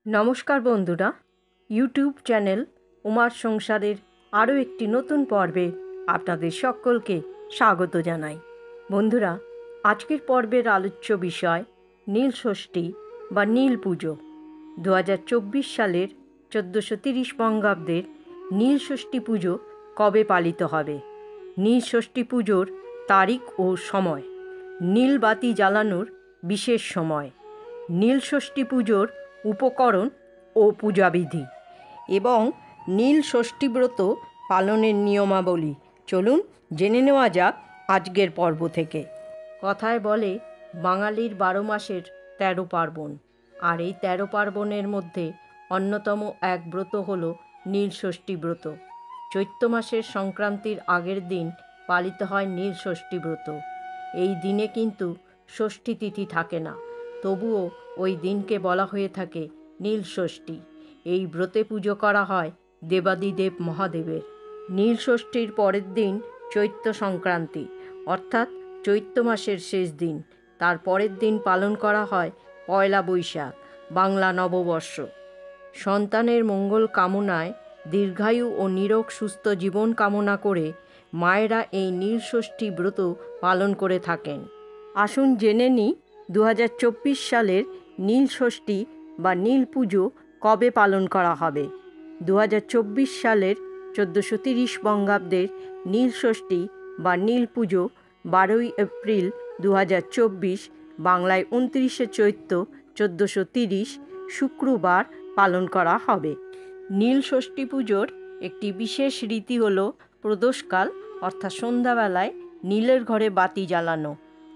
নমস্কার বন্ধুরা, YouTube channel উমার সংসারের আরও একটি নতুন পর্বে আপনাদের সকলকে স্বাগত জানাই। বন্ধুরা, আজকের পর্বের আলোচ্য বিষয় নীলষষ্ঠী বা নীল পুজো। 2024 সালের 1430 বঙ্গাব্দের নীলষষ্ঠী পুজো কবে পালিত হবে? নীলষষ্ঠী পুজোর তারিখ ও সময়, নীল বাতি জ্বালানোর বিশেষ সময়, নীলষষ্ঠী পুজোর উপকরণ ও পূজাবিধি এবং নীল ষষ্ঠী ব্রত পালনের নিয়মাবলী চলুন জেনে নেওয়া যাক আজকের পর্ব থেকে। কথায় বলে বাঙালির 12 মাসের 13 পার্বণ, আর এই 13 পার্বণের মধ্যে অন্যতম এক ব্রত হল নীলষষ্ঠী ব্রত। চৈত্র মাসের সংক্রান্তির আগের দিন পালিত হয় নীলষষ্ঠী ব্রত। এই দিনে কিন্তু ষষ্ঠী তিথি থাকে না, তবুও ওই দিনকে বলা হয়ে থাকে নীলষষ্ঠী। এই ব্রতে পুজো করা হয় দেবাদিদেব মহাদেবের। নীলষষ্ঠীর পরের দিন চৈত্র সংক্রান্তি, অর্থাৎ চৈত্র মাসের শেষ দিন। তার পরের দিন পালন করা হয় পয়লা বৈশাখ, বাংলা নববর্ষ। সন্তানের মঙ্গল কামনায়, দীর্ঘায়ু ও নিরোগ সুস্থ জীবন কামনা করে মায়েরা এই নীলষষ্ঠী ব্রত পালন করে থাকেন। আসুন জেনে নিই 2024 সালের নীলষষ্ঠী বা নীল পুজো কবে পালন করা হবে। 2024 সালের 1430 বঙ্গাব্দের নীলষষ্ঠী বা নীল পুজো 12ই এপ্রিল 2024, বাংলায় 29শে চৈত্র 1430 শুক্রবার পালন করা হবে। নীলষষ্ঠী পুজোর একটি বিশেষ রীতি হল প্রদোষকাল, অর্থাৎ সন্ধ্যাবেলায় নীলের ঘরে বাতি জ্বালানো।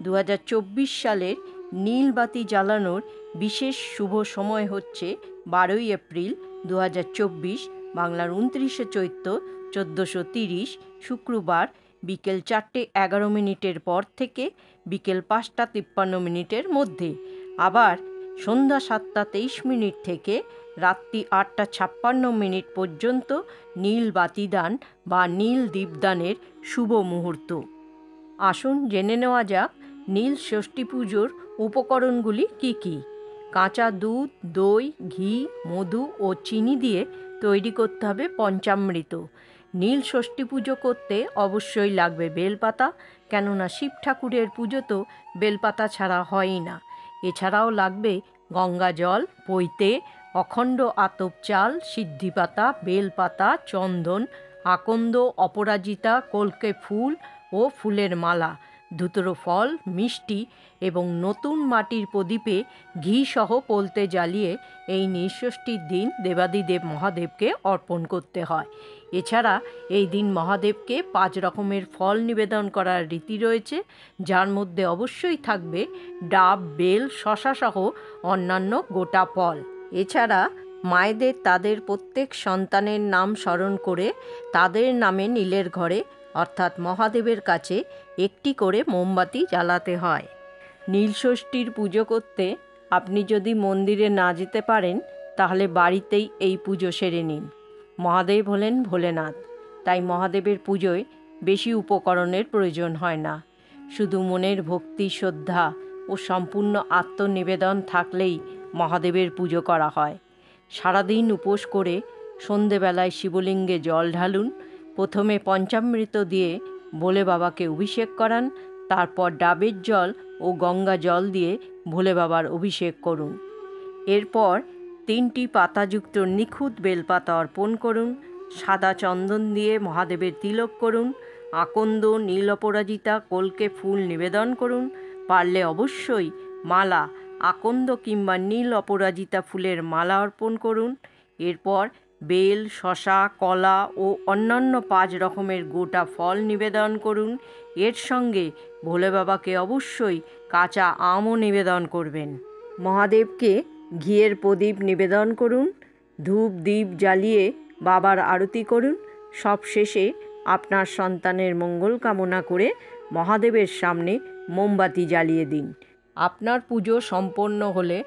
2024 সালের নীল বাতি জ্বালানোর বিশেষ শুভ সময় হচ্ছে 12ই এপ্রিল 2024, বাংলার 29শে চৈত্র 1430 শুক্রবার বিকেল 4:11 পর থেকে বিকেল 5:53 মধ্যে। আবার সন্ধ্যা 7:23 থেকে রাত্রি 8:56 পর্যন্ত নীল বাতিদান বা নীল দীপদানের শুভ মুহূর্ত। আসুন জেনে নেওয়া যাক নীল ষষ্ঠী পুজোর উপকরণগুলি কি কি। কাঁচা দুধ, দই, ঘি, মধু ও চিনি দিয়ে তৈরি করতে হবে পঞ্চামৃত। নীল ষষ্ঠী পুজো করতে অবশ্যই লাগবে বেলপাতা, কেননা শিব ঠাকুরের পুজো তো বেলপাতা ছাড়া হয়ই না। এছাড়াও লাগবে গঙ্গা জল, পৈতে, অখণ্ড আতপ চাল, সিদ্ধিপাতা, বেলপাতা, চন্দন, আকন্দ, অপরাজিতা, কলকে ফুল ও ফুলের মালা, ধুতরো ফল, মিষ্টি এবং নতুন মাটির প্রদীপে ঘি সহ পলতে জ্বালিয়ে এই নীলষষ্ঠীর দিন দেবাদিদেব মহাদেবকে অর্পণ করতে হয়। এছাড়া এই দিন মহাদেবকে 5 রকমের ফল নিবেদন করার রীতি রয়েছে, যার মধ্যে অবশ্যই থাকবে ডাব, বেল, শশা সহ অন্যান্য গোটা ফল। এছাড়া মায়েদের তাদের প্রত্যেক সন্তানের নাম স্মরণ করে তাদের নামে নীলের ঘরে, অর্থাৎ মহাদেবের কাছে একটি করে মোমবাতি জ্বালাতে হয়। নীলষষ্ঠীর পুজো করতে আপনি যদি মন্দিরে না যেতে পারেন, তাহলে বাড়িতেই এই পুজো সেরে নিন। মহাদেব হলেন ভোলেনাথ, তাই মহাদেবের পুজোয় বেশি উপকরণের প্রয়োজন হয় না। শুধু মনের ভক্তি, শ্রদ্ধা ও সম্পূর্ণ আত্মনিবেদন থাকলেই মহাদেবের পুজো করা হয়। সারাদিন উপোস করে সন্ধেবেলায় শিবলিঙ্গে জল ঢালুন। প্রথমে পঞ্চামৃত দিয়ে ভোলে বাবাকে অভিষেক করান, তারপর ডাবের জল ও গঙ্গা জল দিয়ে ভোলে বাবার অভিষেক করুন। এরপর 3টি পাতাযুক্ত নিখুঁত বেলপাতা অর্পণ করুন। সাদা চন্দন দিয়ে মহাদেবের তিলক করুন। আকন্দ, নীল অপরাজিতা, কলকে ফুল নিবেদন করুন। পারলে অবশ্যই মালা, আকন্দ কিংবা নীল অপরাজিতা ফুলের মালা অর্পণ করুন। এরপর বেল, শশা, কলা ও অন্যান্য 5 রকমের গোটা ফল নিবেদন করুন। এর সঙ্গে ভোলে বাবাকে অবশ্যই কাঁচা আমও নিবেদন করবেন। মহাদেবকে ঘিয়ের প্রদীপ নিবেদন করুন। ধূপ দ্বীপ জ্বালিয়ে বাবার আরতি করুন। সব শেষে আপনার সন্তানের মঙ্গল কামনা করে মহাদেবের সামনে মোমবাতি জ্বালিয়ে দিন। আপনার পুজো সম্পন্ন হলে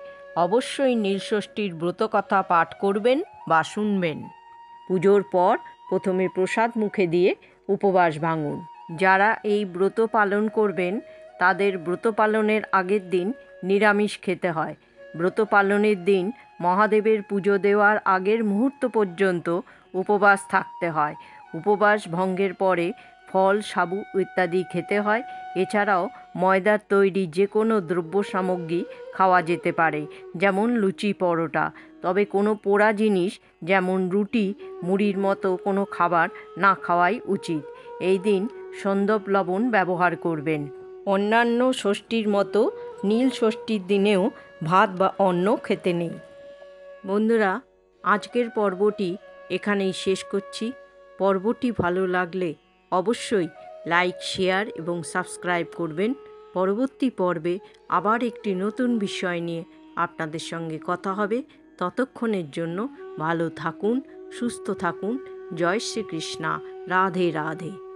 অবশ্যই নীলষষ্ঠীর ব্রতকথা পাঠ করবেন বা শুনবেন। পুজোর পর প্রথমে প্রসাদ মুখে দিয়ে উপবাস ভাঙুন। যারা এই ব্রত পালন করবেন তাদের ব্রত পালনের আগের দিন নিরামিষ খেতে হয়। ব্রত পালনের দিন মহাদেবের পুজো দেওয়ার আগের মুহূর্ত পর্যন্ত উপবাস থাকতে হয়। উপবাস ভঙ্গের পরে ফল, সাবু ইত্যাদি খেতে হয়। এছাড়াও ময়দার তৈরি যে কোনো দ্রব্য সামগ্রী খাওয়া যেতে পারে, যেমন লুচি, পরোটা। তবে কোনো পোড়া জিনিস যেমন রুটি, মুড়ির মতো কোনো খাবার না খাওয়াই উচিত। এই দিন সন্দব লবণ ব্যবহার করবেন। অন্যান্য ষষ্ঠীর মতো নীল ষষ্ঠীর দিনেও ভাত বা অন্ন খেতে নেই। বন্ধুরা, আজকের পর্বটি এখানেই শেষ করছি। পর্বটি ভালো লাগলে অবশ্যই লাইক, শেয়ার এবং সাবস্ক্রাইব করবেন। পরবর্তী পর্বে আবার একটি নতুন বিষয় নিয়ে আপনাদের সঙ্গে কথা হবে। ততক্ষণের জন্য ভালো থাকুন, সুস্থ থাকুন। জয় শ্রীকৃষ্ণ। রাধে রাধে।